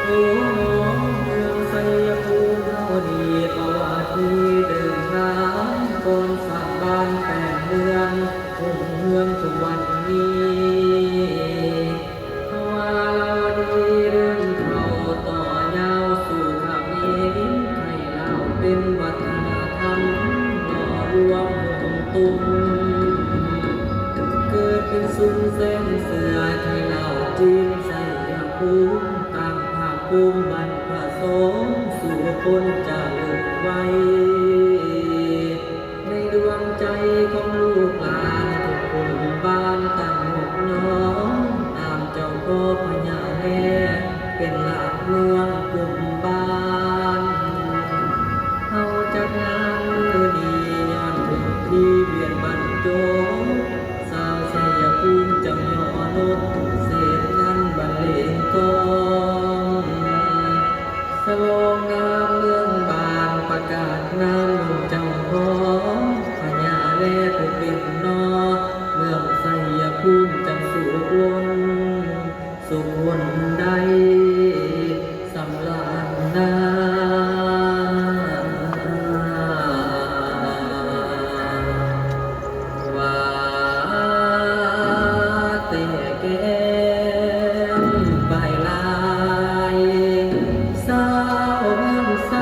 โอ้เมืองชัยภูมิเฮาดีประวัติมีเดิมน้ำก่อนสร้างบ้านแต่งเมืองรุ่งเรืองทุกวันนี้ว่าเราดีเรื่องเขาต่อยาวสู่ขมิ้นให้เราเป็นวัฒนธรรมหล่อรวมวงตุ้มเกิดเป็นซุ้มเส้นเสือให้เราจีนใส่ภูมิตั้งภาคภูมิบรรพสงฆ์สู่คนจะเลิกไว้ในดวงใจของลูกหลานทุกคนบ้านตั้งหกน้องตามเจ้าพ่อพญาแลเป็นหลักเมืองกลุ่มบ้านเฮาจัดงานมื้อนี้ย้อนถึงที่เวียนบรรจงสาวชัยภูมิจำยอนกเศษงานบรรเลงกลองสวองงามเมืองบานประกาศนามหนุ่มเจ้าของพญาแลผู้เป็นนอเมืองชัยภูมิจังสุวนสุวรรณใดสำราญนาว่าแต่แก้มใบลายสาวเมืองไส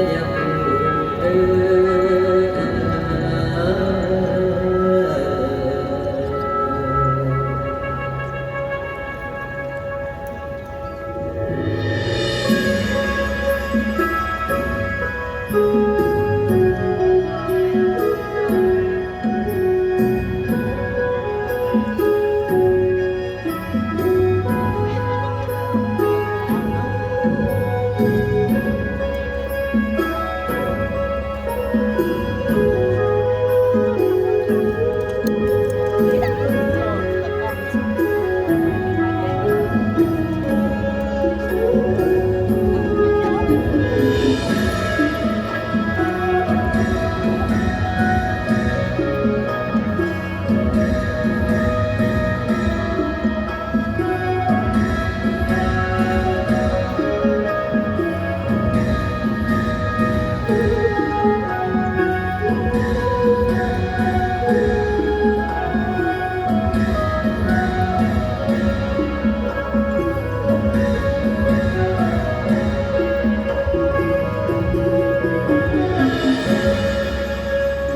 อย่าพูด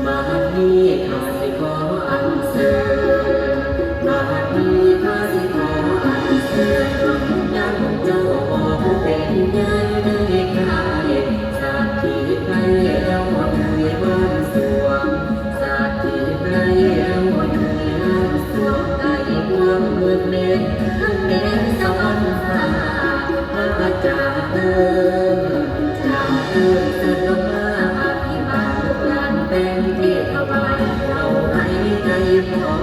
มาที่ข้าสิขออันเชิญมาที่ข้าสิขออันเชิญดวงวิญญาณของเจ้าพ่อผู้เป็นใหญ่ในกายชาติที่ใครเราอยู่บ้านสวงชาติที่ใครเราอยู่บ้านสวงได้ดวงมืดเล็กทั้งแดนสวรรค์ฟ้าพระจ่าเติมจ่าเติมเสด็จมาอภิบาลลูกหลานเป็นที่ถวายเราให้ใจพอ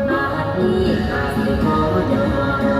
บาดนี้ข้าสิขอยอม